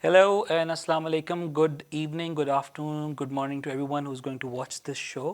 Hello and Assalamu alaikum. Good evening, good afternoon, good morning to everyone who's going to watch this show.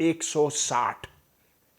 160,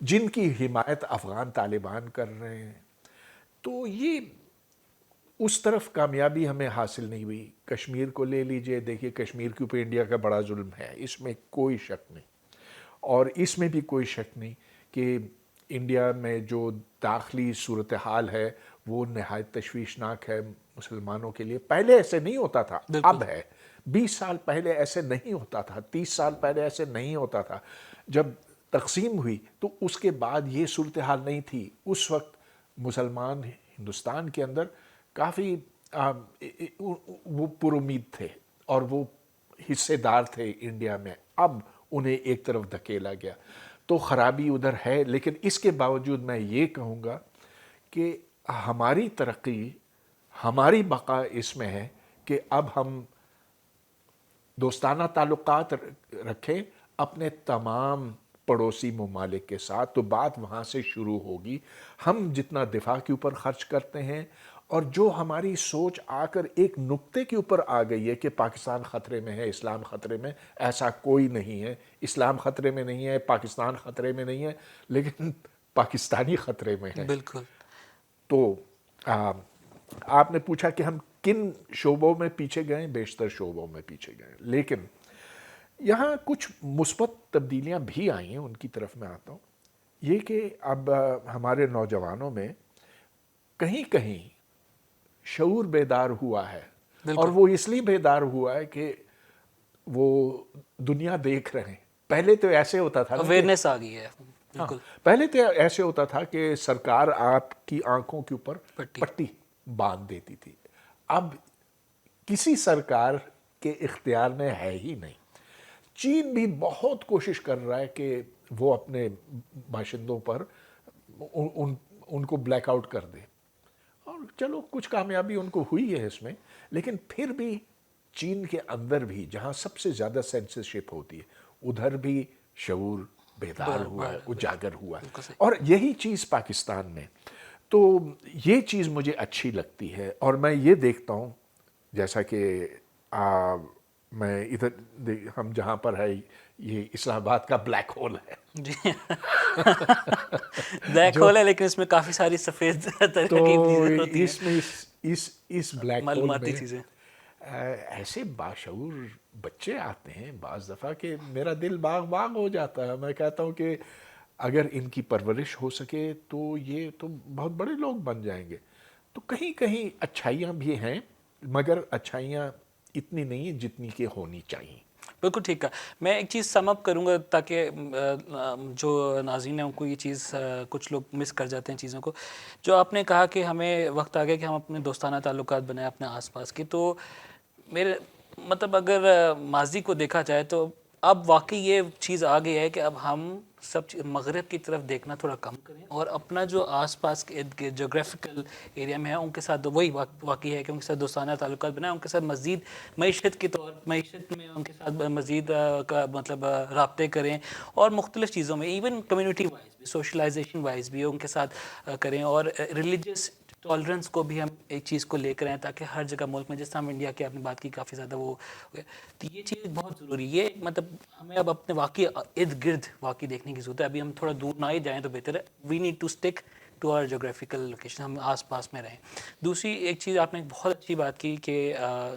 جن کی حمایت افغان طالبان کر رہے ہیں. تو یہ اس طرف کامیابی ہمیں حاصل نہیں ہوئی. کشمیر کو لے لیجئے, دیکھیے کشمیر کے اوپر انڈیا کا بڑا ظلم ہے, اس میں کوئی شک نہیں, اور اس میں بھی کوئی شک نہیں کہ انڈیا میں جو داخلی صورتحال ہے وہ نہایت تشویشناک ہے مسلمانوں کے لیے. پہلے ایسے نہیں ہوتا تھا, اب ہے. 20 سال پہلے ایسے نہیں ہوتا تھا, 30 سال پہلے ایسے نہیں ہوتا تھا. جب تقسیم ہوئی تو اس کے بعد یہ صورتحال نہیں تھی. اس وقت مسلمان ہندوستان کے اندر کافی وہ پر امید تھے اور وہ حصے دار تھے انڈیا میں. اب انہیں ایک طرف دھکیلا گیا تو خرابی ادھر ہے. لیکن اس کے باوجود میں یہ کہوں گا کہ ہماری ترقی, ہماری بقا اس میں ہے کہ اب ہم دوستانہ تعلقات رکھیں اپنے تمام پڑوسی ممالک کے ساتھ, تو بات وہاں سے شروع ہوگی. ہم جتنا دفاع کے اوپر خرچ کرتے ہیں, اور جو ہماری سوچ آ کر ایک نقطے کے اوپر آ گئی ہے کہ پاکستان خطرے میں ہے, اسلام خطرے میں, ایسا کوئی نہیں ہے. اسلام خطرے میں نہیں ہے, پاکستان خطرے میں نہیں ہے, لیکن پاکستانی خطرے میں ہے. بالکل. تو آپ نے پوچھا کہ ہم کن شعبوں میں پیچھے گئے, بیشتر شعبوں میں پیچھے گئے, لیکن یہاں کچھ مثبت تبدیلیاں بھی آئی ہیں, ان کی طرف میں آتا ہوں. یہ کہ اب ہمارے نوجوانوں میں کہیں کہیں شعور بیدار ہوا ہے, اور وہ اس لیے بیدار ہوا ہے کہ وہ دنیا دیکھ رہے ہیں. پہلے تو ایسے ہوتا تھا, اویئرنیس آ گئی ہے. بالکل. پہلے تو ایسے ہوتا تھا کہ سرکار آپ کی آنکھوں کے اوپر پٹی باندھ دیتی تھی. اب کسی سرکار کے اختیار میں ہے ہی نہیں. چین بھی بہت کوشش کر رہا ہے کہ وہ اپنے باشندوں پر ان کو بلیک آؤٹ کر دے, اور چلو کچھ کامیابی ان کو ہوئی ہے اس میں. لیکن پھر بھی چین کے اندر بھی جہاں سب سے زیادہ سینسرشپ ہوتی ہے, ادھر بھی شعور بیدار ہوا ہے, اجاگر ہوا ہے. اور یہی چیز پاکستان میں, تو یہ چیز مجھے اچھی لگتی ہے. اور میں یہ دیکھتا ہوں, جیسا کہ میں ادھر ہم جہاں پر ہے, یہ اسلام آباد کا بلیک ہول ہے. جی بلیک ہول ہے, لیکن اس میں کافی ساری سفید طرح کی چیزیں ہوتی ہیں. اس میں اس بلیک ہول معلوماتی میں چیزیں ایسے باشعور بچے آتے ہیں بعض دفعہ کہ میرا دل باغ باغ ہو جاتا ہے. میں کہتا ہوں کہ اگر ان کی پرورش ہو سکے تو یہ تو بہت بڑے لوگ بن جائیں گے. تو کہیں کہیں اچھائیاں بھی ہیں, مگر اچھائیاں اتنی نہیں ہیں جتنی کہ ہونی چاہیے. بالکل ٹھیک ہے. میں ایک چیز سم اپ کروں گا تاکہ جو ناظرین ہیں ان کو یہ چیز, کچھ لوگ مس کر جاتے ہیں چیزوں کو. جو آپ نے کہا کہ ہمیں وقت آ گیا کہ ہم اپنے دوستانہ تعلقات بنائیں اپنے آس پاس کی, تو میرے مطلب اگر ماضی کو دیکھا جائے تو اب واقعی یہ چیز آ گئی ہے کہ اب ہم سب مغرب کی طرف دیکھنا تھوڑا کم کریں, اور اپنا جو آس پاس کے جغرافیکل ایریا میں ہے ان کے ساتھ وہی واقعی ہے کہ ان کے ساتھ دوستانہ تعلقات بنائیں, ان کے ساتھ مزید معیشت میں ان کے ساتھ مزید مطلب رابطے کریں, اور مختلف چیزوں میں ایون کمیونٹی وائز بھی, سوشلائزیشن وائز بھی ان کے ساتھ کریں, اور ریلیجیس ٹالرنس کو بھی ہم ایک چیز کو لے کر آئیں تاکہ ہر جگہ ملک میں, جس طرح ہم انڈیا کی آپ نے بات کی کافی زیادہ وہ, تو یہ چیز بہت ضروری ہے. مطلب ہمیں اب اپنے واقعی ارد گرد واقعی دیکھنے کی ضرورت ہے. ابھی ہم تھوڑا دور نہ ہی جائیں تو بہتر ہے. We need to stick to our geographical location, ہم آس پاس میں رہیں. دوسری ایک چیز آپ نے بہت اچھی بات کی کہ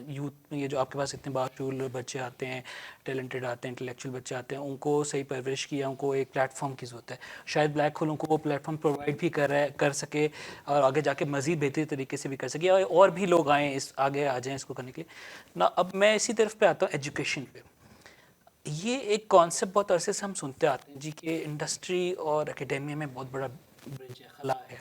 یوتھ میں یہ جو آپ کے پاس اتنے باشعور بچے آتے ہیں, ٹیلنٹڈ آتے ہیں, انٹلیکچوئل بچے آتے ہیں, ان کو صحیح پرورش کیا, ان کو ایک پلیٹ فارم کی ضرورت ہے. شاید بلیک ہول ان کو وہ پلیٹ فارم پرووائڈ بھی کر سکے, اور آگے جا کے مزید بہتری طریقے سے بھی کر سکے, اور بھی لوگ آئیں آگے آ جائیں اس کو کرنے کے لیے. اب میں اسی طرف پہ آتا ہوں, ایجوکیشن پہ. یہ ایک کانسیپٹ بہت عرصے سے ہم سنتے آتے ہیں جی کہ انڈسٹری اور اکیڈیمیا میں بہت بڑا برج ہے, خلا ہے.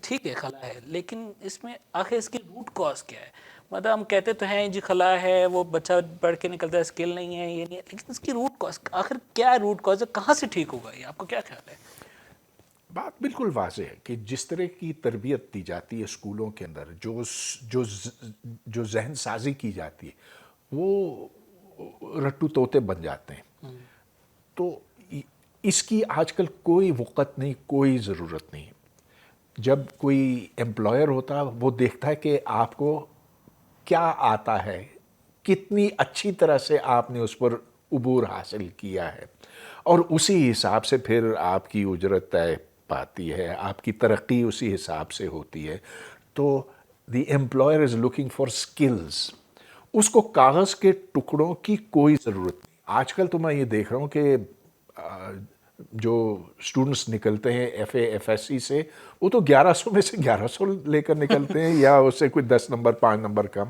ٹھیک ہے خلا ہے, لیکن اس میں آخر اس کی روٹ کاز کیا ہے؟ مطلب ہم کہتے تو ہیں جی خلا ہے, وہ بچہ پڑھ کے نکلتا ہے, اسکل نہیں ہے, یہ نہیں ہے, لیکن اس کی روٹ کاز آخر کیا روٹ کاز ہے, کہاں سے ٹھیک ہوگا یہ, آپ کو کیا خیال ہے؟ بات بالکل واضح ہے کہ جس طرح کی تربیت دی جاتی ہے اسکولوں کے اندر, جو ذہن سازی کی جاتی ہے, وہ رٹو طوطے بن جاتے ہیں. تو اس کی آج کل کوئی وقت نہیں, کوئی ضرورت نہیں. جب کوئی امپلائر ہوتا وہ دیکھتا ہے کہ آپ کو کیا آتا ہے, کتنی اچھی طرح سے آپ نے اس پر عبور حاصل کیا ہے، اور اسی حساب سے پھر آپ کی اجرت طے پاتی ہے، آپ کی ترقی اسی حساب سے ہوتی ہے. تو the employer is looking for skills. اس کو کاغذ کے ٹکڑوں کی کوئی ضرورت نہیں. آج کل تو میں یہ دیکھ رہا ہوں کہ جو اسٹوڈنٹس نکلتے ہیں F A F S C سے، وہ تو 1100 میں سے 1100 لے کر نکلتے ہیں یا اس سے کوئی 10 نمبر 5 نمبر کم.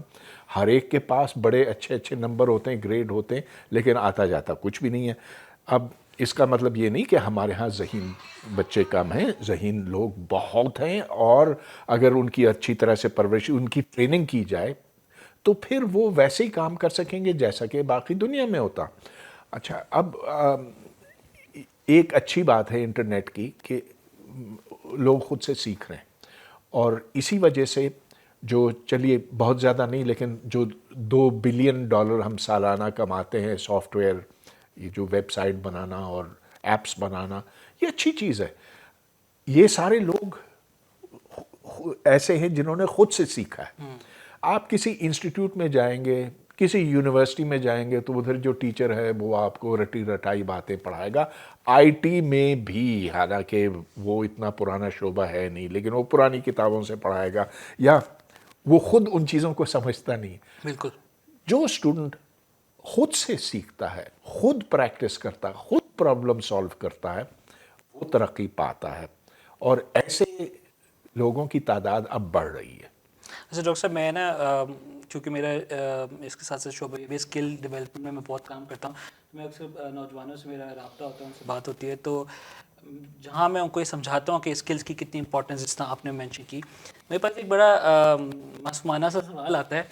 ہر ایک کے پاس بڑے اچھے اچھے نمبر ہوتے ہیں، گریڈ ہوتے ہیں، لیکن آتا جاتا کچھ بھی نہیں ہے. اب اس کا مطلب یہ نہیں کہ ہمارے ہاں ذہین بچے کم ہیں، ذہین لوگ بہت ہیں، اور اگر ان کی اچھی طرح سے پرورش، ان کی ٹریننگ کی جائے تو پھر وہ ویسے ہی کام کر سکیں گے جیسا کہ باقی دنیا میں ہوتا. اچھا، اب ایک اچھی بات ہے انٹرنیٹ کی کہ لوگ خود سے سیکھ رہے ہیں، اور اسی وجہ سے جو، چلیے بہت زیادہ نہیں لیکن جو $2 بلین ہم سالانہ کماتے ہیں سافٹ ویئر، یہ جو ویب سائٹ بنانا اور ایپس بنانا، یہ اچھی چیز ہے. یہ سارے لوگ ایسے ہیں جنہوں نے خود سے سیکھا ہے. آپ کسی انسٹیٹیوٹ میں جائیں گے، کسی یونیورسٹی میں جائیں گے، تو ادھر جو ٹیچر ہے وہ آپ کو رٹی رٹائی باتیں پڑھائے گا. آئی ٹی میں بھی، حالانکہ وہ اتنا پرانا شعبہ ہے نہیں، لیکن وہ پرانی کتابوں سے پڑھائے گا، یا وہ خود ان چیزوں کو سمجھتا نہیں. بالکل. جو اسٹوڈنٹ خود سے سیکھتا ہے، خود پریکٹس کرتا ہے، خود پرابلم سالو کرتا ہے، وہ ترقی پاتا ہے. اور ایسے لوگوں کی تعداد اب بڑھ رہی ہے. اچھا ڈاکٹر صاحب، میں نا چونکہ میرا اس کے ساتھ شعبہ یہ بھی اسکل ڈیولپمنٹ میں بہت کام کرتا ہوں، میں اکثر نوجوانوں سے میرا رابطہ ہوتا ہے، ان سے بات ہوتی ہے، تو جہاں میں ان کو یہ سمجھاتا ہوں کہ اسکلس کی کتنی امپورٹنس، جس طرح آپ نے مینشن کی، میرے پاس ایک بڑا معصومانہ سا سوال آتا ہے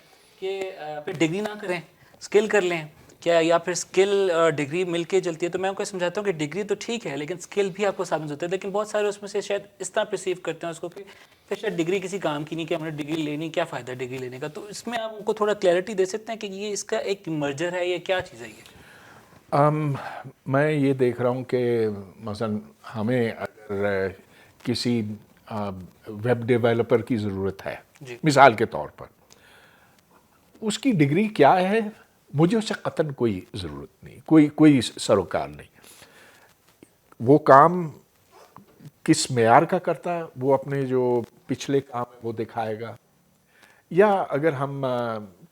کہ پھر ڈگری نہ کریں، اسکل کر لیں کیا، یا پھر اسکل اور ڈگری مل کے چلتی ہے. تو میں ان کو سمجھاتا ہوں کہ ڈگری تو ٹھیک ہے لیکن اسکل بھی آپ کو ثابت ہوتا ہے، لیکن بہت سارے اس میں سے شاید اس طرح پرسیو کرتے ہیں اس کو کہ پھر شاید ڈگری کسی کام کی نہیں، کہ ہم نے ڈگری لینی، کیا فائدہ ڈگری لینے کا. تو اس میں آپ ان کو تھوڑا کلیئرٹی دے سکتے ہیں کہ یہ اس کا ایک مرجر ہے، یہ کیا چیز ہے یہ؟ میں یہ دیکھ رہا ہوں کہ مثلا ہمیں اگر کسی ویب ڈیولپر کی ضرورت ہے، جی. مثال کے طور پر، اس کی ڈگری کیا ہے مجھے اس سے قطعاً کوئی ضرورت نہیں، کوئی سروکار نہیں. وہ کام کس معیار کا کرتا ہے، وہ اپنے جو پچھلے کام ہے وہ دکھائے گا. یا اگر ہم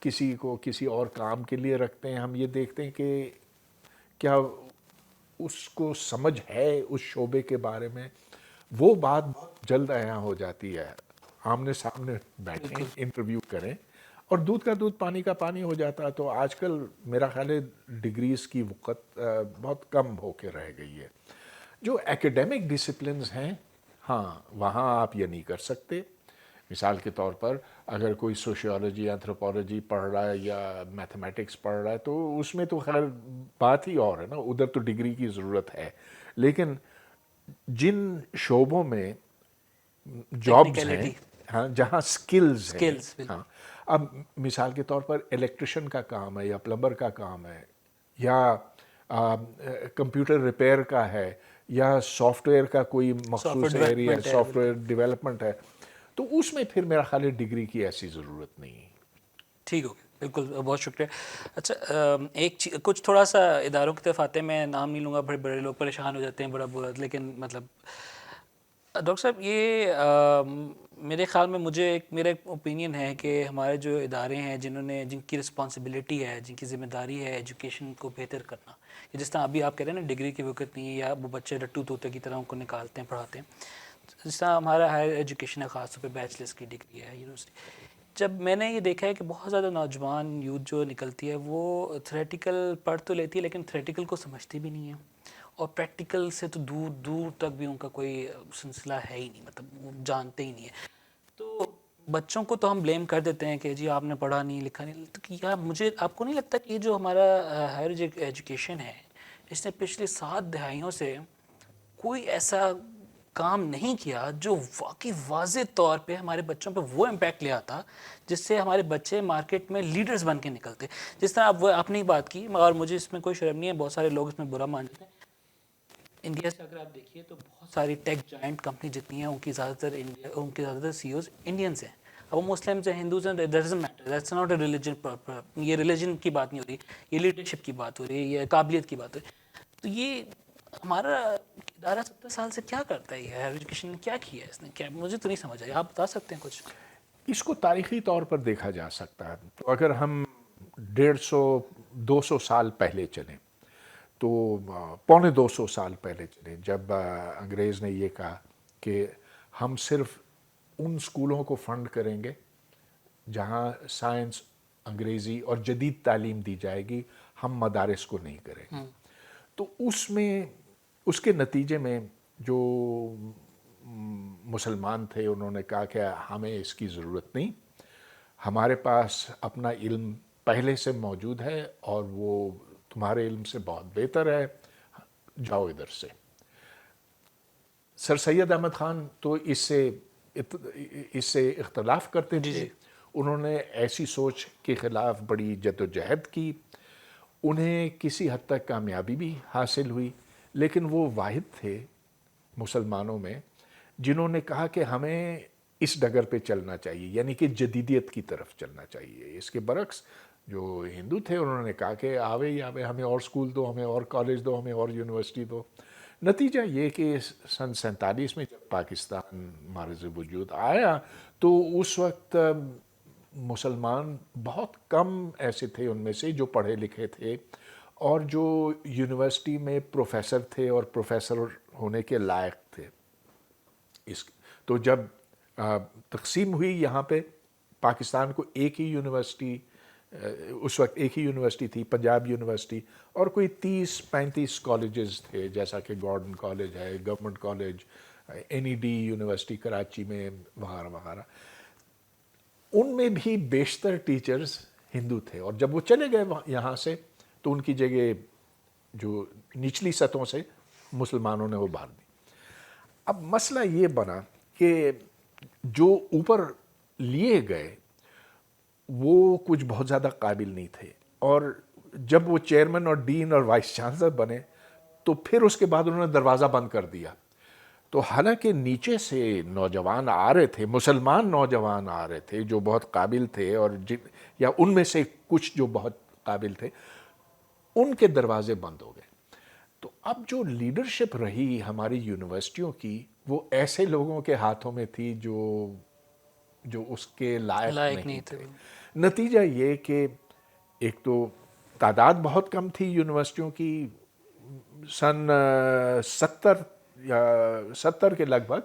کسی کو کسی اور کام کے لیے رکھتے ہیں، ہم یہ دیکھتے ہیں کہ کیا اس کو سمجھ ہے اس شعبے کے بارے میں. وہ بات بہت جلد عیاں ہو جاتی ہے. آمنے سامنے بیٹھیں، انٹرویو کریں، اور دودھ کا دودھ پانی کا پانی ہو جاتا ہے. تو آج کل میرا خیال ہے ڈگریز کی وقت بہت کم ہو کے رہ گئی ہے. جو ایکیڈیمک ڈسپلنز ہیں، ہاں وہاں آپ یہ نہیں کر سکتے. مثال کے طور پر اگر کوئی سوشیولوجی، اینتھروپولوجی پڑھ رہا ہے یا میتھمیٹکس پڑھ رہا ہے، تو اس میں تو خیر بات ہی اور ہے نا، ادھر تو ڈگری کی ضرورت ہے. لیکن جن شعبوں میں جابز ہیں، ہاں جہاں سکلز ہیں، ہاں، اب مثال کے طور پر الیکٹریشین کا کام ہے یا پلمبر کا کام ہے یا کمپیوٹر ریپیئر کا ہے یا سافٹ ویئر کا کوئی مخصوص ایریا، سافٹ ویئر ڈیولپمنٹ ہے، تو اس میں پھر میرا خیال ہے ڈگری کی ایسی ضرورت نہیں ہے. ٹھیک ہو گیا، بالکل، بہت شکریہ. اچھا، ایک کچھ تھوڑا سا اداروں کی طرف آتے ہیں، میں نام نہیں لوں گا، بڑے بڑے لوگ پریشان ہو جاتے ہیں، بڑا برا، لیکن مطلب ڈاکٹر صاحب یہ میرے خیال میں، میرا ایک اوپینین ہے کہ ہمارے جو ادارے ہیں جن کی رسپانسبلٹی ہے، جن کی ذمہ داری ہے ایجوکیشن کو بہتر کرنا، جس طرح ابھی آپ کہہ رہے ہیں نا ڈگری کی وقت نہیں ہے، یا وہ بچے رٹو طوطے کی طرح ان کو نکالتے ہیں، پڑھاتے ہیں، جس طرح ہمارا ہائر ایجوکیشن ہے، خاص طور پہ بیچلرس کی ڈگری ہے یونیورسٹی. جب میں نے یہ دیکھا ہے کہ بہت زیادہ نوجوان یوتھ جو نکلتی ہے وہ تھریٹیکل پڑھ تو لیتی ہے لیکن تھریٹیکل کو سمجھتی بھی نہیں ہے، اور پریکٹیکل سے تو دور دور تک بھی ان کا کوئی سلسلہ ہے ہی نہیں، مطلب وہ جانتے ہی نہیں ہے. تو بچوں کو تو ہم بلیم کر دیتے ہیں کہ جی آپ نے پڑھا نہیں لکھا نہیں، تو کیا مجھے آپ کو نہیں لگتا کہ یہ جو ہمارا ہائر ایجوکیشن ہے، اس نے پچھلے 7 دہائیوں سے کوئی ایسا کام نہیں کیا جو واقعی واضح طور پہ ہمارے بچوں پہ وہ امپیکٹ لے آتا جس سے ہمارے بچے مارکیٹ میں لیڈرز بن کے نکلتے. جس طرح آپ نے بات کی، اور مجھے اس میں کوئی شرم نہیں ہے، بہت سارے لوگ اس میں برا مان جاتے ہیں. انڈیا سے اگر آپ دیکھیے تو بہت ساری ٹیک جائنٹ کمپنی جتنی ہیں ان کی زیادہ تر سی ایوز انڈینس ہیں. اب وہ مسلمز ہیں، ہندوز ہیں، doesn't matter, that's not a religion. یہ ریلیجن کی بات نہیں ہو رہی, یہ لیڈرشپ کی بات ہو رہی ہے, یہ قابلیت کی بات ہو رہی ہے. تو یہ ہمارا ادارہ 70 سال سے کیا کرتا ہے, یہ ہائر ایجوکیشن نے کیا کیا ہے اس نے, کیا مجھے تو نہیں سمجھ آیا, آپ بتا سکتے ہیں کچھ؟ اس کو تاریخی طور پر دیکھا جا سکتا ہے. تو اگر ہم 150-200 سال پہلے چلیں, تو 250 سال پہلے چلیں, جب انگریز نے یہ کہا کہ ہم صرف ان اسکولوں کو فنڈ کریں گے جہاں سائنس, انگریزی اور جدید تعلیم دی جائے گی, ہم مدارس کو نہیں کریں گے. تو اس کے نتیجے میں جو مسلمان تھے انہوں نے کہا کہ ہمیں اس کی ضرورت نہیں, ہمارے پاس اپنا علم پہلے سے موجود ہے اور وہ تمہارے علم سے بہت بہتر ہے, جاؤ ادھر سے. سر سید احمد خان تو اس سے اختلاف کرتے تھے. انہوں نے ایسی سوچ کے خلاف بڑی جدوجہد کی, انہیں کسی حد تک کامیابی بھی حاصل ہوئی, لیکن وہ واحد تھے مسلمانوں میں جنہوں نے کہا کہ ہمیں اس ڈگر پہ چلنا چاہیے, یعنی کہ جدیدیت کی طرف چلنا چاہیے. اس کے برعکس جو ہندو تھے انہوں نے کہا کہ آوے ہمیں اور اسکول دو, ہمیں اور کالج دو, ہمیں اور یونیورسٹی دو. نتیجہ یہ کہ سن 47 میں جب پاکستان معرض وجود آیا تو اس وقت مسلمان بہت کم ایسے تھے ان میں سے جو پڑھے لکھے تھے اور جو یونیورسٹی میں پروفیسر تھے اور پروفیسر ہونے کے لائق تھے. تو جب تقسیم ہوئی یہاں پہ پاکستان کو ایک ہی یونیورسٹی, اس وقت ایک ہی یونیورسٹی تھی, پنجاب یونیورسٹی, اور کوئی 30-35 کالجز تھے, جیسا کہ گارڈن کالج ہے, government college, NED university Karachi میں, وغیرہ وغیرہ. ان میں بھی بیشتر ٹیچرز ہندو تھے, اور جب وہ چلے گئے یہاں سے تو ان کی جگہ جو نچلی سطحوں سے مسلمانوں نے وہ بھر دی. اب مسئلہ یہ بنا کہ جو اوپر لیے گئے وہ کچھ بہت زیادہ قابل نہیں تھے, اور جب وہ چیئرمین اور ڈین اور وائس چانسلر بنے تو پھر اس کے بعد انہوں نے دروازہ بند کر دیا. تو حالانکہ نیچے سے نوجوان آ رہے تھے, مسلمان نوجوان آ رہے تھے جو بہت قابل تھے, اور یا ان میں سے کچھ جو بہت قابل تھے, ان کے دروازے بند ہو گئے. تو اب جو لیڈرشپ رہی ہماری یونیورسٹیوں کی وہ ایسے لوگوں کے ہاتھوں میں تھی جو اس کے لائق نہیں تھے. نتیجہ یہ کہ ایک تو تعداد بہت کم تھی یونیورسٹیوں کی, سن 70 کے لگ بھگ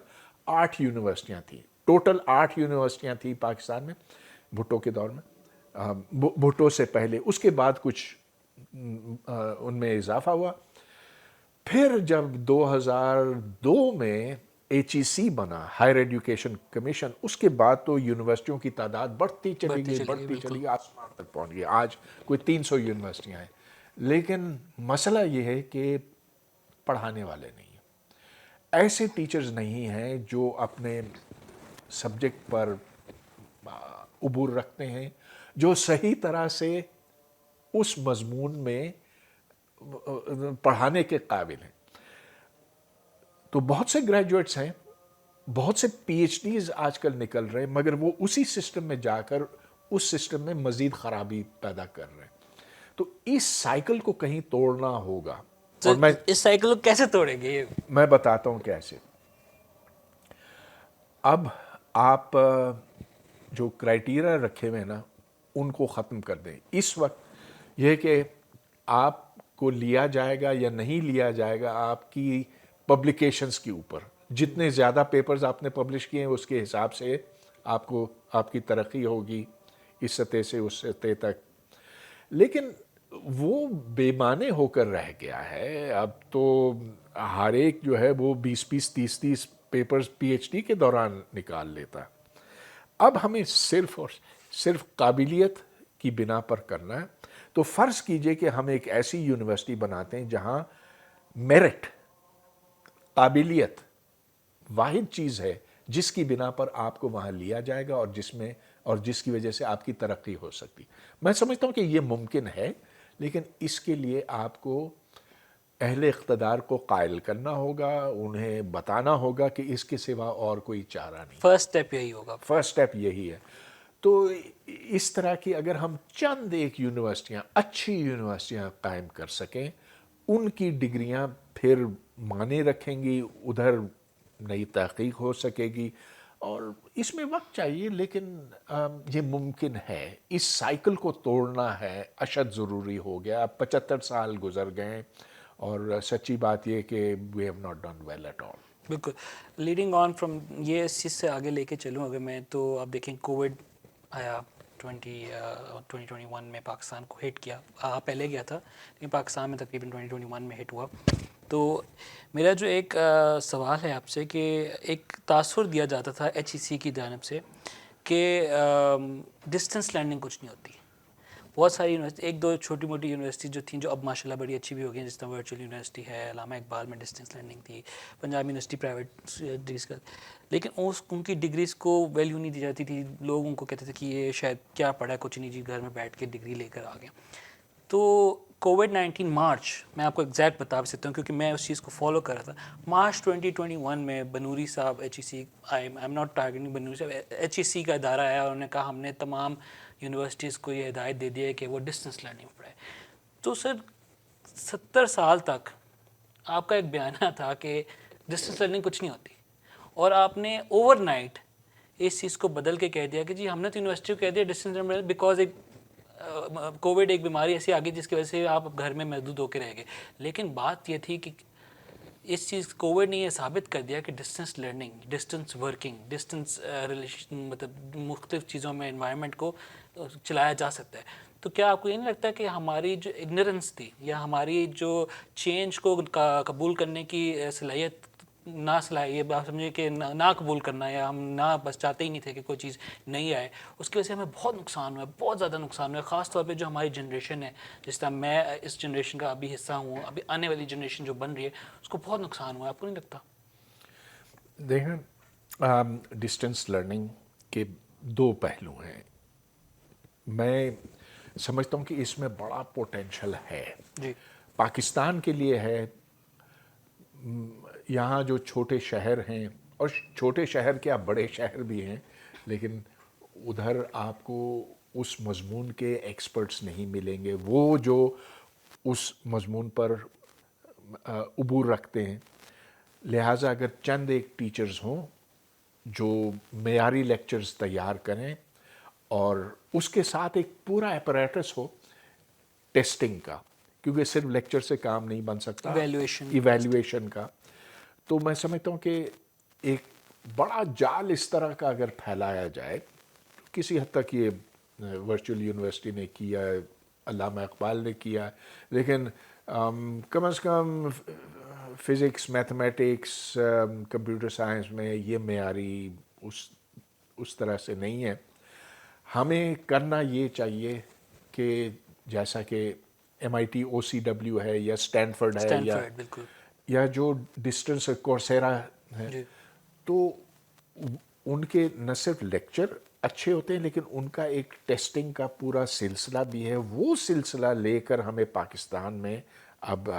8 یونیورسٹیاں تھیں, ٹوٹل 8 یونیورسٹیاں تھیں پاکستان میں بھٹو کے دور میں, بھٹو سے پہلے, اس کے بعد کچھ ان میں اضافہ ہوا. پھر جب 2002 میں HEC بنا, ہائر ایجوکیشن کمیشن, اس کے بعد تو یونیورسٹیوں کی تعداد بڑھتی چلی گئی, آسمان تک پہنچ گئی. آج کوئی 300 یونیورسٹیاں ہیں, لیکن مسئلہ یہ ہے کہ پڑھانے والے نہیں ہیں, ایسے ٹیچرز نہیں ہیں جو اپنے سبجیکٹ پر عبور رکھتے ہیں, جو صحیح طرح سے اس مضمون میں پڑھانے کے قابل ہیں. تو بہت سے گریجویٹس ہیں, بہت سے PhDs آج کل نکل رہے ہیں, مگر وہ اسی سسٹم میں جا کر اس سسٹم میں مزید خرابی پیدا کر رہے ہیں. تو اس سائیکل کو کہیں توڑنا ہوگا, اور میں اس سائیکل کو کیسے توڑیں گے؟ میں بتاتا ہوں کیسے. اب آپ جو کرائیٹیریا رکھے ہوئے نا ان کو ختم کر دیں. اس وقت یہ کہ آپ کو لیا جائے گا یا نہیں لیا جائے گا آپ کی پبلیکیشنز کے اوپر, جتنے زیادہ پیپرز آپ نے پبلش کیے ہیں اس کے حساب سے آپ کی ترقی ہوگی اس سطح سے اس سطح تک. لیکن وہ بے معنی ہو کر رہ گیا ہے. اب تو ہر ایک جو ہے وہ 20-20 30-30 پیپرز PhD کے دوران نکال لیتا. اب ہمیں صرف اور صرف قابلیت کی بنا پر کرنا ہے. تو فرض کیجئے کہ ہم ایک ایسی یونیورسٹی بناتے ہیں جہاں میرٹ, قابلیت واحد چیز ہے جس کی بنا پر آپ کو وہاں لیا جائے گا, اور جس کی وجہ سے آپ کی ترقی ہو سکتی. میں سمجھتا ہوں کہ یہ ممکن ہے, لیکن اس کے لیے آپ کو اہل اقتدار کو قائل کرنا ہوگا, انہیں بتانا ہوگا کہ اس کے سوا اور کوئی چارہ نہیں. فرسٹ سٹیپ یہی ہوگا. فرسٹ سٹیپ یہی ہے. تو اس طرح کی اگر ہم چند ایک یونیورسٹیاں، اچھی یونیورسٹیاں قائم کر سکیں، ان کی ڈگریاں پھر معنی رکھیں گی، ادھر نئی تحقیق ہو سکے گی، اور اس میں وقت چاہیے، لیکن یہ ممکن ہے. اس سائیکل کو توڑنا ہے اشد ضروری ہو گیا. اب 75 سال گزر گئے اور سچی بات یہ کہ we have not done well at all. بالکل. لیڈنگ آن فرام یہ اس چیز سے آگے لے کے چلوں اگر میں، تو آپ دیکھیں کووڈ آیا 2021 میں پاکستان کو ہٹ کیا. پہلے گیا تھا لیکن پاکستان میں تقریباً 2021 میں ہٹ ہوا. تو میرا جو ایک سوال ہے آپ سے کہ ایک تاثر دیا جاتا تھا HEC کی جانب سے کہ ڈسٹنس لرننگ کچھ نہیں ہوتی. بہت ساری یونیورسٹی، ایک دو چھوٹی موٹی یونیورسٹی جو تھیں جو اب ماشاءاللہ بڑی اچھی بھی ہو گئی ہیں، جس طرح ورچوئل یونیورسٹی ہے، علامہ اقبال میں ڈسٹنس لرننگ تھی، پنجاب یونیورسٹی پرائیویٹ ڈگریز کا، لیکن ان کی ڈگریز کو ویلیو نہیں دی جاتی تھی. لوگ ان کو کہتے تھے کہ یہ شاید کیا پڑھا ہے، کچھ نہیں جی، گھر میں بیٹھ کے ڈگری لے کر آ گیا. تو کووڈ-19 مارچ، میں آپ کو ایگزیکٹ بتا سکتا ہوں کیونکہ میں اس چیز کو فالو کر رہا تھا. مارچ 2021 میں بنوری صاحب HEC، I am not targeting Banuri صاحب، HEC کا ادارہ آیا اور انہوں نے کہا ہم نے تمام یونیورسٹیز کو یہ ہدایت دے دی ہے کہ وہ ڈسٹنس لرننگ پڑھائے. تو سر 70 سال تک آپ کا ایک بیانہ تھا کہ ڈسٹنس لرننگ کچھ نہیں ہوتی، اور آپ نے اوور نائٹ اس چیز کو بدل کے کہہ دیا کہ جی ہم نے تو یونیورسٹی کو کہہ دیا ڈسٹنس لرننگ، بیکاز ایک کووڈ ایک بیماری ایسی آ گئی جس کی وجہ سے آپ گھر میں محدود ہو کے رہ گئے. لیکن بات یہ تھی کہ اس چیز کووڈ نے یہ ثابت کر دیا کہ distance learning, distance working, distance relation, مطلب مختلف چیزوں میں انوائرمنٹ کو چلایا جا سکتا ہے. تو کیا آپ کو یہ نہیں لگتا کہ ہماری جو اگنورنس تھی یا ہماری جو چینج کو قبول کرنے کی صلاحیت، یہ آپ سمجھے کہ نہ قبول کرنا، یا ہم نہ بس چاہتے ہی نہیں تھے کہ کوئی چیز نہیں آئے، اس کی وجہ سے ہمیں بہت نقصان ہوا ہے، بہت زیادہ نقصان ہوا ہے، خاص طور پہ جو ہماری جنریشن ہے، جس طرح میں اس جنریشن کا ابھی حصہ ہوں، ابھی آنے والی جنریشن جو بن رہی ہے اس کو بہت نقصان ہوا ہے. آپ کو نہیں لگتا؟ دیکھیں، ڈسٹنس لرننگ کے دو پہلو ہیں. میں سمجھتا ہوں کہ اس میں بڑا پوٹینشل ہے. جی. پاکستان کے لیے ہے. یہاں جو چھوٹے شہر ہیں، اور چھوٹے شہر کیا بڑے شہر بھی ہیں، لیکن ادھر آپ کو اس مضمون کے ایکسپرٹس نہیں ملیں گے، وہ جو اس مضمون پر عبور رکھتے ہیں. لہٰذا اگر چند ایک ٹیچرز ہوں جو معیاری لیکچرز تیار کریں، اور اس کے ساتھ ایک پورا اپریٹس ہو ٹیسٹنگ کا، کیونکہ صرف لیکچر سے کام نہیں بن سکتا، ایویلیویشن کا. تو میں سمجھتا ہوں کہ ایک بڑا جال اس طرح کا اگر پھیلایا جائے، کسی حد تک یہ ورچوئل یونیورسٹی نے کیا، علامہ اقبال نے کیا، لیکن کم از کم فزکس، میتھمیٹکس، کمپیوٹر سائنس میں یہ معیاری اس طرح سے نہیں ہے. ہمیں کرنا یہ چاہیے کہ جیسا کہ MIT OCW ہے، یا اسٹینفرڈ ہے، یا جو ڈسٹنس کورسیرا ہے، تو ان کے نہ صرف لیکچر اچھے ہوتے ہیں، لیکن ان کا ایک ٹیسٹنگ کا پورا سلسلہ بھی ہے. وہ سلسلہ لے کر ہمیں پاکستان میں اب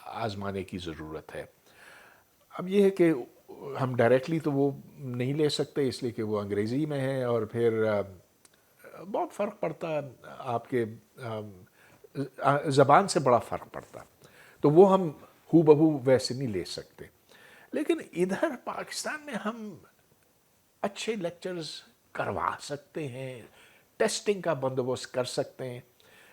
آزمانے کی ضرورت ہے. اب یہ ہے کہ ہم ڈائریکٹلی تو وہ نہیں لے سکتے، اس لیے کہ وہ انگریزی میں ہے، اور پھر بہت فرق پڑتا ہے، آپ کے زبان سے بڑا فرق پڑتا، تو وہ ہم ہو بہو ویسے نہیں لے سکتے. لیکن ادھر پاکستان میں ہم اچھے لیکچرز کروا سکتے ہیں، ٹیسٹنگ کا بندوبست کر سکتے ہیں،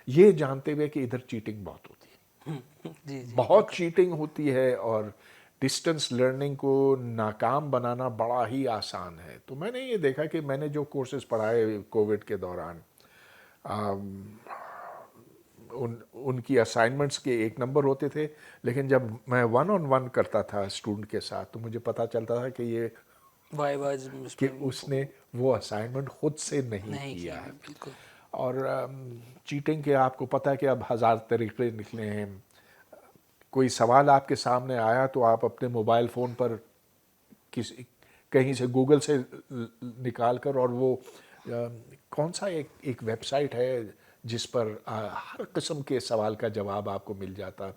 یہ جانتے ہوئے کہ ادھر چیٹنگ بہت ہوتی ہے، بہت چیٹنگ ہوتی ہے، اور ڈسٹنس لرننگ کو ناکام بنانا بڑا ہی آسان ہے. تو میں نے یہ دیکھا کہ میں نے جو کورسز پڑھائے کووڈ کے دوران، ان کی اسائنمنٹس کے 1 نمبر ہوتے تھے، لیکن جب میں 1 on 1 کرتا تھا اسٹوڈنٹ کے ساتھ تو مجھے پتہ چلتا تھا کہ یہ کہ اس نے وہ اسائنمنٹ خود سے نہیں کیا ہے. اور چیٹنگ کے آپ کو پتہ ہے کہ اب 1000 طریقے نکلے ہیں. کوئی سوال آپ کے سامنے آیا تو آپ اپنے موبائل فون پر کہیں سے گوگل سے نکال کر، اور وہ کون سا ایک ویب سائٹ ہے جس پر ہر قسم کے سوال کا جواب آپ کو مل جاتا،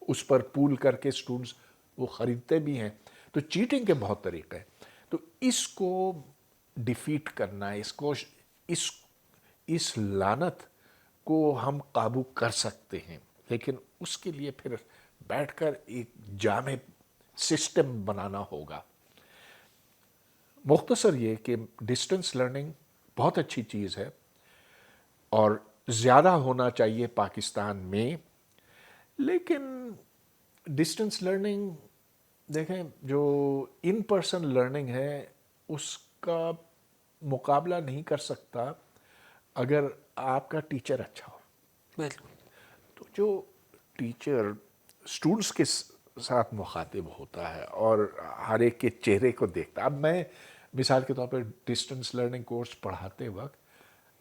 اس پر پول کر کے اسٹوڈنٹس وہ خریدتے بھی ہیں. تو چیٹنگ کے بہت طریقے ہیں. تو اس کو ڈیفیٹ کرنا، اس کو اس اس لعنت کو ہم قابو کر سکتے ہیں، لیکن اس کے لیے پھر بیٹھ کر ایک جامع سسٹم بنانا ہوگا۔ مختصر یہ کہ ڈسٹنس لرننگ بہت اچھی چیز ہے اور زیادہ ہونا چاہیے پاکستان میں، لیکن ڈسٹنس لرننگ دیکھیں جو ان پرسن لرننگ ہے اس کا مقابلہ نہیں کر سکتا اگر آپ کا ٹیچر اچھا ہو۔ بالکل تو جو ٹیچر اسٹوڈنٹس کے ساتھ مخاطب ہوتا ہے اور ہر ایک کے چہرے کو دیکھتا، اب میں مثال کے طور پر ڈسٹنس لرننگ کورس پڑھاتے وقت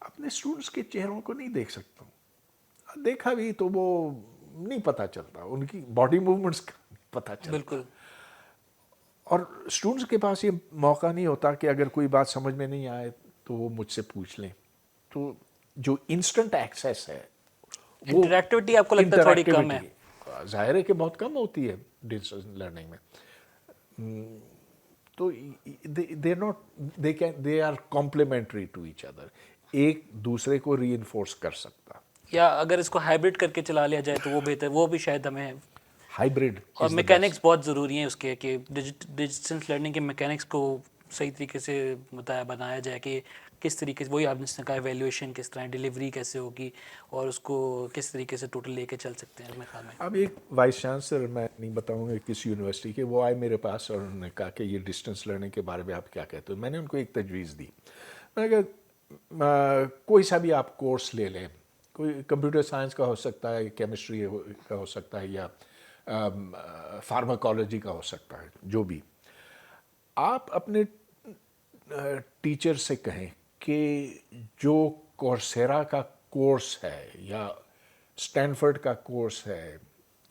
اپنے اسٹوڈنٹس کے چہروں کو نہیں دیکھ سکتا ہوں، دیکھا بھی تو وہ نہیں پتہ چلتا، ان کی باڈی موومنٹس کا نہیں پتہ چلتا، بالکل اور اسٹوڈنٹس کے پاس یہ موقع نہیں ہوتا کہ اگر کوئی بات سمجھ میں نہیں آئے تو وہ مجھ سے پوچھ لیں۔ تو جو انسٹنٹ ایکسیس ہے وہ انٹریکٹیوٹی آپ کو لگتا ہے تھوڑی کم ہے؟ انٹریکٹیوٹی ظاہر ہے کہ بہت کم ہوتی ہے ڈسٹنس لرننگ میں، تو they are complementary to each other, ایک دوسرے کو ری انفورس کر سکتا۔ یا اگر اس کو ہائبرڈ کر کے چلا لیا جائے تو وہ بہتر، وہ بھی شاید ہمیں، ہائبرڈ اور از دا میکینکس بیسٹ۔ بہت ضروری ہیں اس کے کہ ڈسٹنس لرننگ کے میکینکس کو صحیح طریقے سے بنایا جائے کہ کس طریقے سے، وہی آپ نے کہا ایویلیویشن کس طرح، ڈیلیوری کیسے ہوگی، اور اس کو کس طریقے سے ٹوٹل لے کے چل سکتے ہیں میرے خیال میں۔ اب ایک وائس چانسلر، میں نہیں بتاؤں گا کس یونیورسٹی کے، وہ آئے میرے پاس اور انہوں نے کہا کہ یہ ڈسٹنس لرننگ کے بارے میں آپ کیا کہتے ہو؟ میں نے ان کو ایک تجویز دی، میں نے کہا کوئی سا بھی آپ کورس لے لیں، کوئی کمپیوٹر سائنس کا ہو سکتا ہے، کیمسٹری کا ہو سکتا ہے، یا فارماکالوجی کا ہو سکتا ہے، جو بھی، آپ اپنے ٹیچر سے کہیں کہ جو کورسیرا کا کورس ہے یا اسٹینفرڈ کا کورس ہے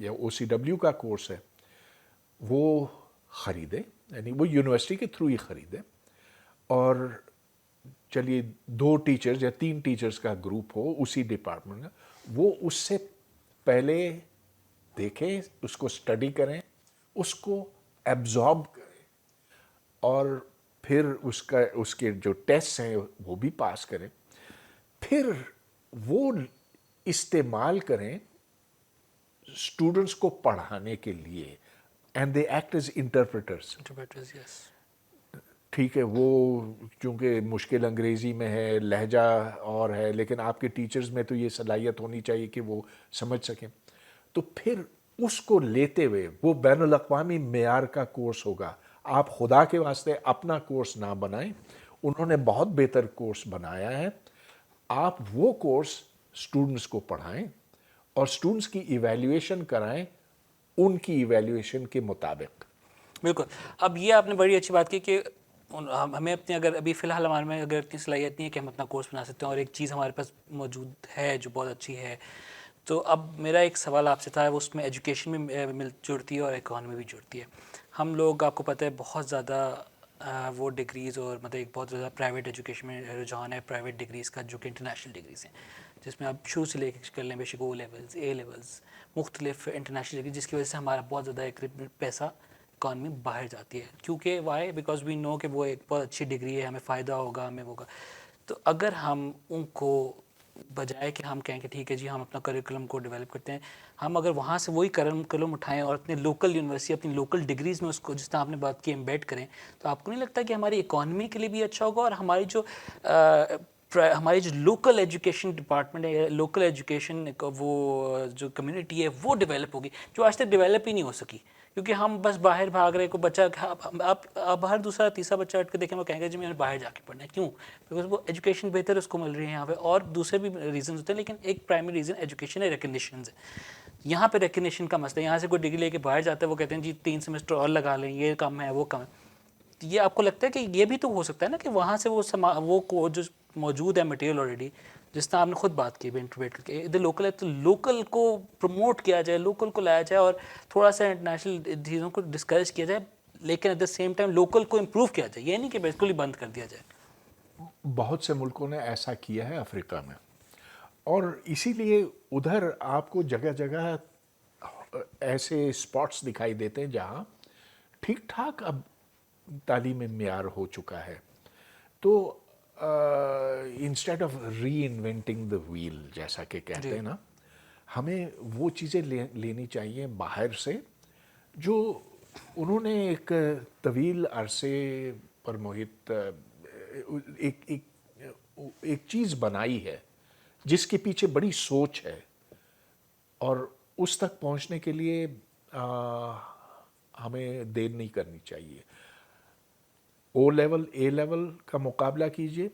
یا او سی ڈبلیو کا کورس ہے وہ خریدے، یعنی وہ یونیورسٹی کے تھرو ہی خریدے، اور چلیے 2 ٹیچرز یا 3 ٹیچرز کا گروپ ہو اسی ڈپارٹمنٹ کا، وہ اس سے پہلے دیکھیں، اس کو اسٹڈی کریں، اس کو ایبزارب کریں، اور پھر اس کے جو ٹیسٹ ہیں وہ بھی پاس کریں، پھر وہ استعمال کریں اسٹوڈنٹس کو پڑھانے کے لیے، and they act as interpreters. Interpreters, yes. ٹھیک ہے، وہ چونکہ مشکل انگریزی میں ہے، لہجہ اور ہے، لیکن آپ کے ٹیچرز میں تو یہ صلاحیت ہونی چاہیے کہ وہ سمجھ سکیں، تو پھر اس کو لیتے ہوئے وہ بین الاقوامی معیار کا کورس ہوگا۔ آپ خدا کے واسطے اپنا کورس نہ بنائیں، انہوں نے بہت بہتر کورس بنایا ہے، آپ وہ کورس اسٹوڈنٹس کو پڑھائیں اور اسٹوڈنٹس کی ایویلیویشن کرائیں ان کی ایویلیویشن کے مطابق۔ بالکل، اب یہ آپ نے بڑی اچھی بات کی کہ ہمیں اپنے، اگر ابھی فی الحال ہمارے میں اگر اتنی صلاحیت نہیں ہے کہ ہم اپنا کورس بنا سکتے ہیں، اور ایک چیز ہمارے پاس موجود ہے جو بہت اچھی ہے، تو اب میرا ایک سوال آپ سے تھا، وہ اس میں ایجوکیشن بھی جڑتی ہے اور اکانومی بھی جڑتی ہے۔ ہم لوگ، آپ کو پتہ ہے، بہت زیادہ وہ ڈگریز، اور مطلب ایک بہت زیادہ پرائیویٹ ایجوکیشن میں رجحان ہے پرائیویٹ ڈگریز کا، جو کہ انٹرنیشنل ڈگریز ہیں، جس میں آپ شروع سے لے کے کر لیں، بے شک او لیولز، اے لیولز، مختلف انٹرنیشنل ڈگری، جس کی وجہ سے ہمارا بہت زیادہ ایک پیسہ اکانومی باہر جاتی ہے، کیونکہ وائی بیکاز وی نو کہ وہ ایک بہت اچھی ڈگری ہے، ہمیں فائدہ ہوگا، ہمیں ہوگا۔ تو اگر ہم ان کو بجائے کہ ہم کہیں کہ ٹھیک ہے جی ہم اپنا کریکولم کو ڈیولپ کرتے ہیں، ہم اگر وہاں سے وہی کریکولم اٹھائیں اور اپنے لوکل یونیورسٹی، اپنی لوکل ڈگریز میں اس کو، جس طرح آپ نے بات کی، ایمبیڈ کریں، تو آپ کو نہیں لگتا کہ ہماری اکانومی کے لیے بھی اچھا ہوگا، اور ہماری جو لوکل ایجوکیشن ڈپارٹمنٹ ہے، لوکل ایجوکیشن وہ جو کمیونٹی ہے وہ ڈیولپ ہوگی، جو آج تک ڈیولپ ہی نہیں ہو سکی، کیونکہ ہم بس باہر بھاگ رہے، کو بچہ، آپ باہر دوسرا تیسرا بچہ اٹھ کے دیکھیں، وہ کہیں گے جی میں نے باہر جا کے پڑھنا ہے، کیوں؟ بیکاز وہ ایجوکیشن بہتر اس کو مل رہی ہے یہاں پہ، اور دوسرے بھی ریزنز ہوتے ہیں، لیکن ایک پرائمری ریزن ایجوکیشن ہے، ریکگنیشنز ہے۔ یہاں پہ ریکگنیشن کا مسئلہ ہے، یہاں سے کوئی ڈگری لے کے باہر جاتا ہے، وہ کہتے ہیں جی 3 سیمسٹر اور لگا لیں، یہ کم ہے، وہ کم ہے۔ یہ آپ کو لگتا ہے کہ یہ بھی تو ہو سکتا ہے نا کہ وہاں سے وہ جو موجود ہے مٹیریل آلریڈی، جس طرح آپ نے خود بات کی انٹرپریٹ کر کے، ادھر لوکل ہے تو لوکل کو پروموٹ کیا جائے، لوکل کو لایا جائے، اور تھوڑا سا انٹرنیشنل چیزوں کو ڈسکریج کیا جائے، لیکن at the same time local کو امپروو کیا جائے، یہ نہیں کہ بالکل ہی بند کر دیا جائے۔ بہت سے ملکوں نے ایسا کیا ہے افریقہ میں، اور اسی لیے ادھر آپ کو جگہ جگہ ایسے اسپاٹس دکھائی دیتے ہیں جہاں ٹھیک ٹھاک اب تعلیمی معیار ہو چکا ہے۔ تو instead of reinventing the wheel جیسا کہ کہتے ہیں نا, ہمیں وہ چیزیں لینی چاہیے باہر سے جو انہوں نے ایک طویل عرصے پر محیط ایک ایک ایک چیز بنائی ہے جس کے پیچھے بڑی سوچ ہے, اور اس تک پہنچنے کے لیے ہمیں دیر نہیں کرنی چاہیے. او لیول اے لیول کا مقابلہ کیجئے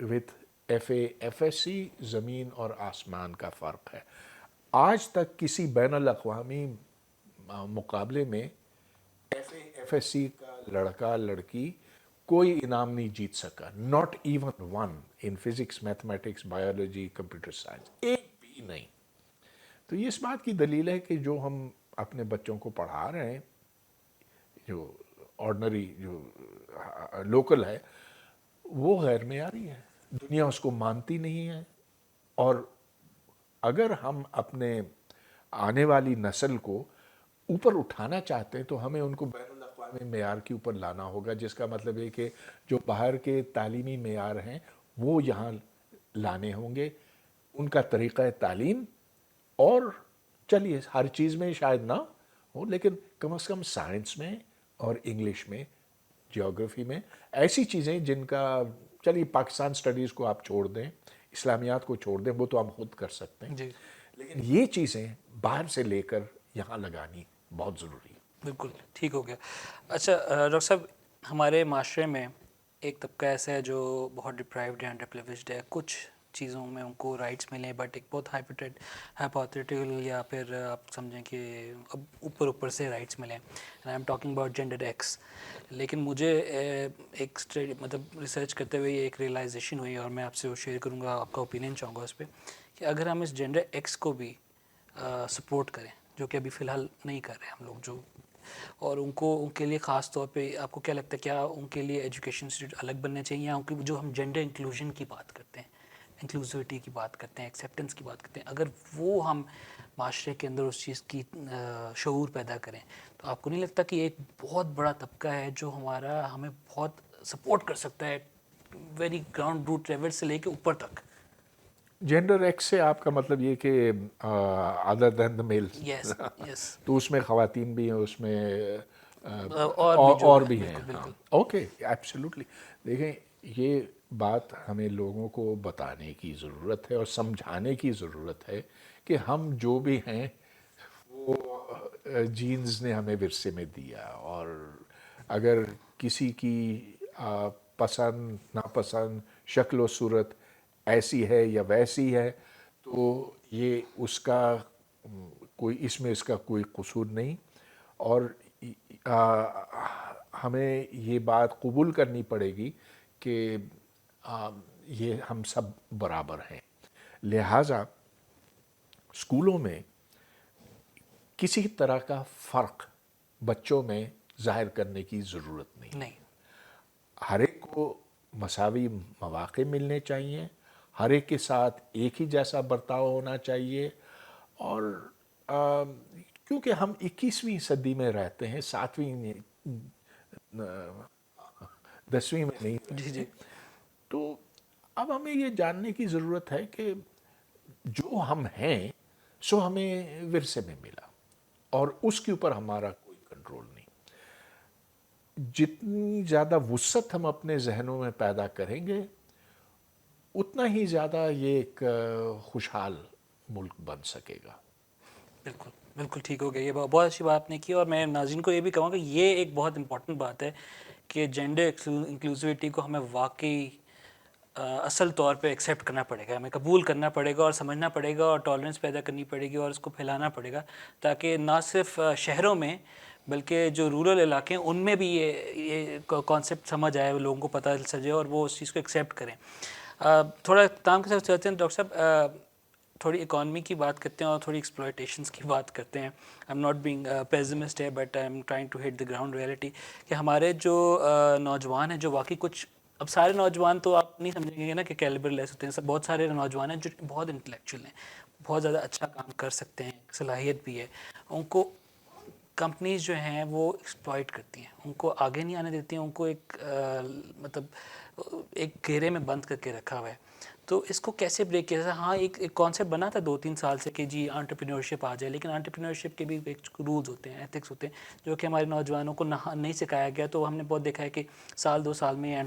with F A F S C, زمین اور آسمان کا فرق ہے. آج تک کسی بین الاقوامی مقابلے میں F A F S C کا لڑکا لڑکی کوئی انعام نہیں جیت سکا, not even one, in physics, mathematics, biology, computer science, ایک بھی نہیں. تو یہ اس بات کی دلیل ہے کہ جو ہم اپنے بچوں کو پڑھا رہے ہیں, جو آرڈنری جو لوکل ہے, وہ غیر معیاری ہے, دنیا اس کو مانتی نہیں ہے. اور اگر ہم اپنے آنے والی نسل کو اوپر اٹھانا چاہتے ہیں تو ہمیں ان کو بین الاقوامی معیار کے اوپر لانا ہوگا, جس کا مطلب ہے کہ جو باہر کے تعلیمی معیار ہیں وہ یہاں لانے ہوں گے, ان کا طریقہ تعلیم. اور چلیے ہر چیز میں شاید نہ ہو, لیکن کم از کم سائنس میں اور انگلش میں, جیوگرافی میں, ایسی چیزیں جن کا, چلیے پاکستان سٹڈیز کو آپ چھوڑ دیں, اسلامیات کو چھوڑ دیں, وہ تو ہم خود کر سکتے ہیں, لیکن یہ چیزیں باہر سے لے کر یہاں لگانی بہت ضروری ہے. بالکل ٹھیک ہو گیا. اچھا ڈاکٹر صاحب, ہمارے معاشرے میں ایک طبقہ ایسا ہے جو بہت ڈپرائیوڈ ہے, انڈر پریویلیجڈ ہے, کچھ چیزوں میں ان کو رائٹس ملیں, بٹ ایک بہت ہائپوتھیٹیکل یا پھر آپ سمجھیں کہ اب اوپر سے رائٹس ملیں. I am talking about gender x. لیکن مجھے ایک مطلب ریسرچ کرتے ہوئے ایک ریئلائزیشن ہوئی, اور میں آپ سے وہ شیئر کروں گا, آپ کا اوپینین چاہوں گا اس پہ, کہ اگر ہم اس جینڈر ایکس کو بھی سپورٹ کریں, جو کہ ابھی فی الحال نہیں کر رہے ہم لوگ, جو اور ان کے لیے خاص طور پہ آپ کو کیا لگتا ہے, کیا ان کے لیے ایجوکیشن انسٹیٹیوٹ الگ بننے چاہیے, یا ان کی جو ہم جینڈر انکلوژن کی بات کرتے ہیں, انکلوسیوٹی کی بات کرتے ہیں, ایکسیپٹنس کی بات کرتے ہیں, اگر وہ ہم معاشرے کے اندر اس چیز کی شعور پیدا کریں, تو آپ کو نہیں لگتا کہ ایک بہت بڑا طبقہ ہے جو ہمیں بہت سپورٹ کر سکتا ہے, ویری گراؤنڈ روٹ لیول سے لے کے اوپر تک؟ جینڈر ایکس سے آپ کا مطلب یہ کہ ادر دین دا میل, یس یس, تو اس میں خواتین بھی ہیں, اس میں اور بھی جو اور ہے, بھی ہیں. بالکل ہاں بالکل. Okay, absolutely. دیکھیں یہ بات ہمیں لوگوں کو بتانے کی ضرورت ہے اور سمجھانے کی ضرورت ہے کہ ہم جو بھی ہیں وہ جینز نے ہمیں ورثے میں دیا, اور اگر کسی کی پسند ناپسند, شکل و صورت ایسی ہے یا ویسی ہے, تو یہ اس کا کوئی, اس میں اس کا کوئی قصور نہیں. اور ہمیں یہ بات قبول کرنی پڑے گی کہ یہ ہم سب برابر ہیں. لہٰذا اسکولوں میں کسی طرح کا فرق بچوں میں ظاہر کرنے کی ضرورت نہیں. ہر ایک کو مساوی مواقع ملنے چاہیے, ہر ایک کے ساتھ ایک ہی جیسا برتاؤ ہونا چاہیے. اور کیونکہ ہم 21ویں صدی میں رہتے ہیں, 7ویں 10ویں میں نہیں رہتے, تو اب ہمیں یہ جاننے کی ضرورت ہے کہ جو ہم ہیں سو ہمیں ورثے میں ملا, اور اس کے اوپر ہمارا کوئی کنٹرول نہیں. جتنی زیادہ وسعت ہم اپنے ذہنوں میں پیدا کریں گے, اتنا ہی زیادہ یہ ایک خوشحال ملک بن سکے گا. بالکل بالکل ٹھیک ہو گیا, یہ بہت اچھی بات نے کی. اور میں ناظرین کو یہ بھی کہوں گا کہ یہ ایک بہت امپورٹنٹ بات ہے کہ جینڈر انکلوسیوٹی کو ہمیں واقعی اصل طور پہ ایکسیپٹ کرنا پڑے گا, ہمیں قبول کرنا پڑے گا اور سمجھنا پڑے گا اور ٹالرنس پیدا کرنی پڑے گی اور اس کو پھیلانا پڑے گا, تاکہ نہ صرف شہروں میں بلکہ جو رورل علاقے ہیں ان میں بھی یہ کانسیپٹ سمجھ آئے, لوگوں کو پتہ چل جائے اور وہ اس چیز کو ایکسیپٹ کریں. تھوڑا کام کے ساتھ چلتے ہیں ڈاکٹر صاحب, تھوڑی اکانومی کی بات کرتے ہیں اور تھوڑی ایکسپلائٹیشنس کی بات کرتے ہیں. I am not being pessimist ہے, but I am trying to hit the ground reality, کہ ہمارے جو نوجوان ہیں, جو واقعی کچھ, اب سارے نوجوان تو آپ نہیں سمجھیں گے نا کہ کیلیبر لیس ہوتے ہیں, بہت سارے نوجوان ہیں جو بہت انٹلیکچوئل ہیں, بہت زیادہ اچھا کام کر سکتے ہیں, صلاحیت بھی ہے ان کو, کمپنیز جو ہیں وہ ایکسپلائٹ کرتی ہیں, ان کو آگے نہیں آنے دیتی ہیں, ان کو ایک مطلب ایک گھیرے میں بند کر کے رکھا ہوا ہے. تو اس کو کیسے بریک کیا؟ ہاں ایک کانسیپٹ بنا تھا 2-3 سال سے کہ جی انٹرپرینورشپ آ جائے, لیکن انٹرپرینورشپ کے بھی ایک رولز ہوتے ہیں, ایتھکس ہوتے ہیں جو کہ ہمارے نوجوانوں کو نہیں سکھایا گیا. تو ہم نے بہت دیکھا ہے کہ 1-2 سال میں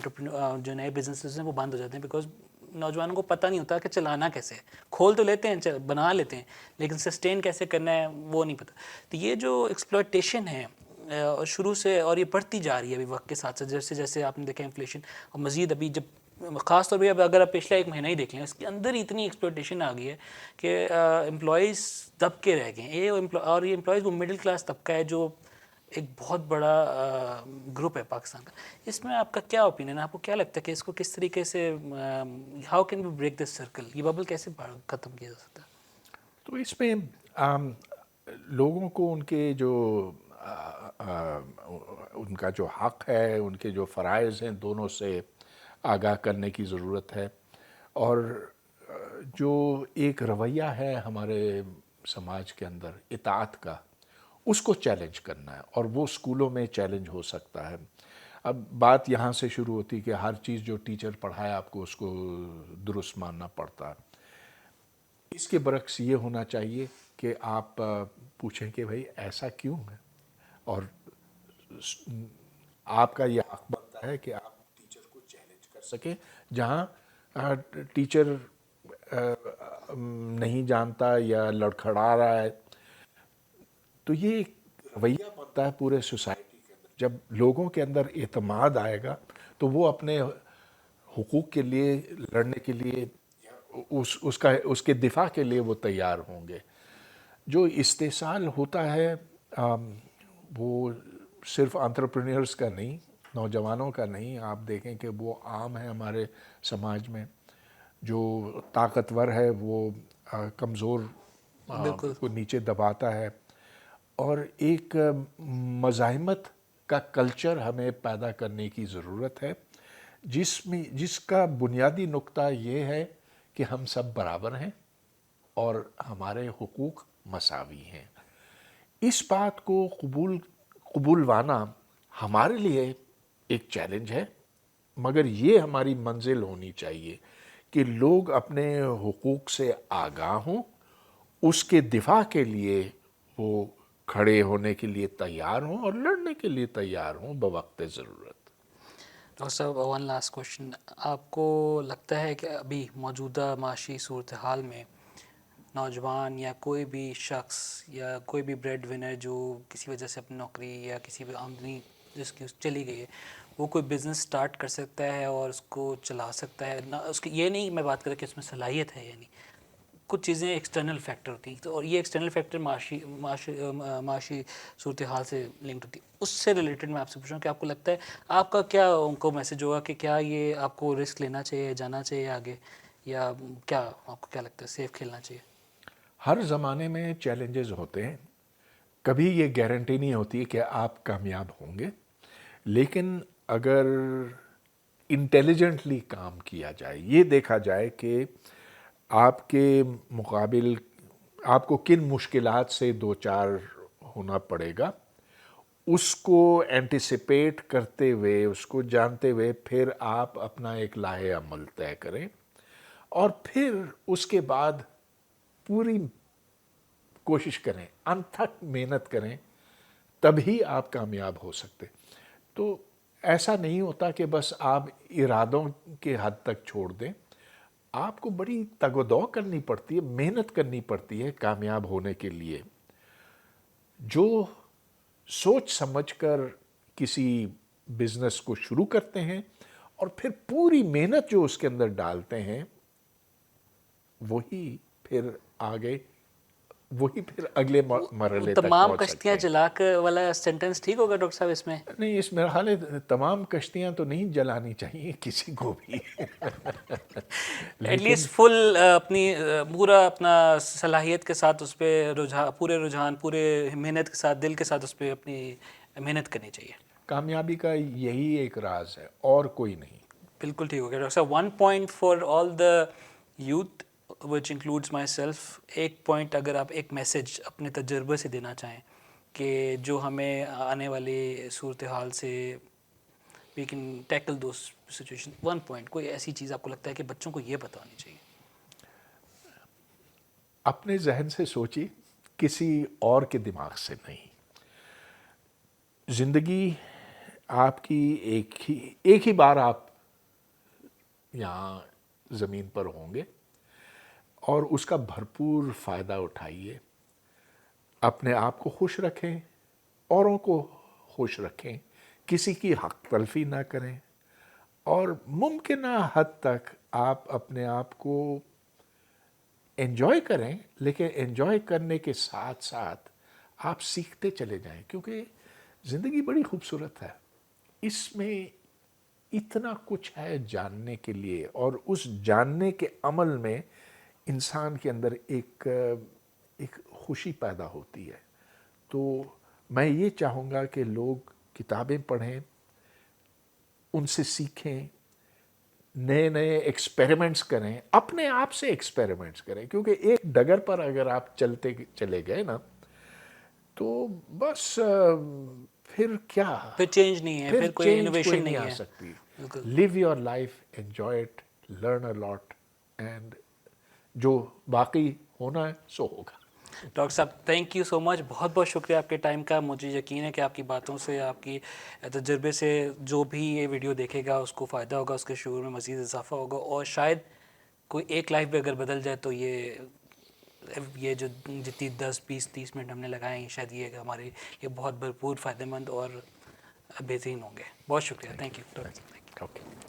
جو نئے بزنسز ہیں وہ بند ہو جاتے ہیں, بیکاز نوجوانوں کو پتہ نہیں ہوتا کہ چلانا کیسے ہے. کھول تو لیتے ہیں, بنا لیتے ہیں, لیکن سسٹین کیسے کرنا ہے وہ نہیں پتہ. تو یہ جو ایکسپلائٹیشن ہے شروع سے, اور یہ بڑھتی جا رہی ہے ابھی وقت کے ساتھ ساتھ, جیسے جیسے آپ نے دیکھا انفلیشن, اور مزید ابھی جب خاص طور پہ اب اگر آپ پچھلا 1 مہینہ ہی دیکھ لیں, اس کے اندر اتنی ایکسپلائٹیشن آ گئی ہے کہ امپلائیز دب کے رہ گئے ہیں. اور یہ امپلائیز وہ مڈل کلاس طبقہ ہے جو ایک بہت بڑا گروپ ہے پاکستان کا. اس میں آپ کا کیا اوپینین ہے؟ آپ کو کیا لگتا ہے کہ اس کو کس طریقے سے, how can we break this circle, یہ ببل کیسے ختم کیا جا سکتا ہے؟ تو اس میں لوگوں کو ان کے جو ان کا جو حق ہے, ان کے جو فرائض ہیں, دونوں سے آگاہ کرنے کی ضرورت ہے. اور جو ایک رویہ ہے ہمارے سماج کے اندر اطاعت کا, اس کو چیلنج کرنا ہے, اور وہ اسکولوں میں چیلنج ہو سکتا ہے. اب بات یہاں سے شروع ہوتی کہ ہر چیز جو ٹیچر پڑھائے آپ کو اس کو درست ماننا پڑتا. اس کے برعکس یہ ہونا چاہیے کہ آپ پوچھیں کہ بھائی ایسا کیوں ہے, اور آپ کا یہ حق بنتا ہے کہ آپ ٹیچر کو چیلنج کر سکیں. جہاں ٹیچر نہیں جانتا یا لڑکھڑا رہا ہے, تو یہ ایک رویہ بنتا ہے پورے سوسائٹی کے اندر. جب لوگوں کے اندر اعتماد آئے گا تو وہ اپنے حقوق کے لیے لڑنے کے لیے, اس کے دفاع کے لیے وہ تیار ہوں گے. جو استحصال ہوتا ہے وہ صرف انٹرپرینورز کا نہیں, نوجوانوں کا نہیں. آپ دیکھیں کہ وہ عام ہے ہمارے سماج میں. جو طاقتور ہے وہ کمزور بالکل. کو نیچے دباتا ہے. اور ایک مزاحمت کا کلچر ہمیں پیدا کرنے کی ضرورت ہے, جس کا بنیادی نقطہ یہ ہے کہ ہم سب برابر ہیں اور ہمارے حقوق مساوی ہیں. اس بات کو قبولوانا ہمارے لیے ایک چیلنج ہے, مگر یہ ہماری منزل ہونی چاہیے کہ لوگ اپنے حقوق سے آگاہ ہوں, اس کے دفاع کے لیے وہ کھڑے ہونے کے لیے تیار ہوں اور لڑنے کے لیے تیار ہوں بوقت ضرورت. ڈاکٹر صاحب, ون لاسٹ کوشچن, آپ کو لگتا ہے کہ ابھی موجودہ معاشی صورتحال میں نوجوان یا کوئی بھی شخص یا کوئی بھی بریڈ ونر جو کسی وجہ سے اپنی نوکری یا کسی بھی آمدنی جس کی چلی گئی ہے, وہ کوئی بزنس سٹارٹ کر سکتا ہے اور اس کو چلا سکتا ہے؟ نہ اس کی یہ نہیں میں بات کروں کہ اس میں صلاحیت ہے, یعنی کچھ چیزیں ایکسٹرنل فیکٹر ہوتی ہیں, تو اور یہ ایکسٹرنل فیکٹر معاشی صورتحال سے لنکڈ ہوتی ہے. اس سے ریلیٹڈ میں آپ سے پوچھ رہا ہوں کہ آپ کو لگتا ہے, آپ کا کیا ان کو میسج ہوگا کہ کیا یہ آپ کو رسک لینا چاہیے, جانا چاہیے آگے, یا کیا آپ کو کیا لگتا ہے سیف کھیلنا چاہیے؟ ہر زمانے میں چیلنجز ہوتے ہیں, کبھی یہ گارنٹی نہیں ہوتی کہ آپ کامیاب ہوں گے, لیکن اگر انٹیلیجنٹلی کام کیا جائے, یہ دیکھا جائے کہ آپ کے مقابل آپ کو کن مشکلات سے دوچار ہونا پڑے گا, اس کو اینٹیسپیٹ کرتے ہوئے, اس کو جانتے ہوئے پھر آپ اپنا ایک لاہے عمل طے کریں, اور پھر اس کے بعد پوری کوشش کریں, انتھک محنت کریں, تبھی آپ کامیاب ہو سکتے. تو ایسا نہیں ہوتا کہ بس آپ ارادوں کے حد تک چھوڑ دیں, آپ کو بڑی تگ و دو کرنی پڑتی ہے, محنت کرنی پڑتی ہے کامیاب ہونے کے لیے. جو سوچ سمجھ کر کسی بزنس کو شروع کرتے ہیں اور پھر پوری محنت جو اس کے اندر ڈالتے ہیں, وہی پھر اگلے مرحلے تک تمام پہنچ سکتے کشتیاں ہیں. جلا کر والا سینٹنس ٹھیک ہوگا ڈاکٹر صاحب اس میں؟ نہیں, اس میرا حال ہے تمام کشتیاں تو نہیں جلانی چاہیے کسی کو بھی. ایٹ لیکن لیسٹ فل اپنی پورا اپنا صلاحیت کے ساتھ اس پہ پورے رجحان, پورے محنت کے ساتھ, دل کے ساتھ اس پہ اپنی محنت کرنی چاہیے. کامیابی کا یہی ایک راز ہے, اور کوئی نہیں. بالکل ٹھیک ہو گیا ڈاکٹر صاحب. 1 point for all the youth which includes my self, ایک پوائنٹ اگر آپ ایک میسج اپنے تجربے سے دینا چاہیں کہ جو ہمیں آنے والی صورتحال سے we can tackle those situation. One point کوئی ایسی چیز آپ کو لگتا ہے کہ بچوں کو یہ بتانی چاہیے؟ اپنے ذہن سے سوچی، کسی اور کے دماغ سے نہیں. زندگی آپ کی ایک ہی بار آپ یہاں زمین پر ہوں گے، اور اس کا بھرپور فائدہ اٹھائیے. اپنے آپ کو خوش رکھیں، اوروں کو خوش رکھیں، کسی کی حق تلفی نہ کریں، اور ممکنہ حد تک آپ اپنے آپ کو انجوائے کریں، لیکن انجوائے کرنے کے ساتھ ساتھ آپ سیکھتے چلے جائیں، کیونکہ زندگی بڑی خوبصورت ہے. اس میں اتنا کچھ ہے جاننے کے لیے، اور اس جاننے کے عمل میں انسان کے اندر ایک خوشی پیدا ہوتی ہے. تو میں یہ چاہوں گا کہ لوگ کتابیں پڑھیں، ان سے سیکھیں، نئے نئے ایکسپیریمنٹس کریں، اپنے آپ سے ایکسپیریمنٹس کریں، کیونکہ ایک ڈگر پر اگر آپ چلتے چلے گئے نا تو بس پھر کیا، پھر چینج نہیں ہے، پھر پھر کوئی چینج کوئی انوویشن نہیں نہیں آ ہے. سکتی. بالکل. Live your life, enjoy it, learn a lot, and جو باقی ہونا ہے سو ہوگا. ڈاکٹر صاحب تھینک یو سو مچ، بہت بہت شکریہ آپ کے ٹائم کا. مجھے یقین ہے کہ آپ کی باتوں سے، آپ کی تجربے سے جو بھی یہ ویڈیو دیکھے گا اس کو فائدہ ہوگا، اس کے شعور میں مزید اضافہ ہوگا، اور شاید کوئی ایک لائف بھی اگر بدل جائے تو یہ جو جتنی 10-20-30 منٹ ہم نے لگائے ہیں، شاید یہ ہمارے یہ بہت بھرپور فائدہ مند اور بہترین ہوں گے. بہت شکریہ. تھینک یو ڈاکٹر صاحب. اوکے.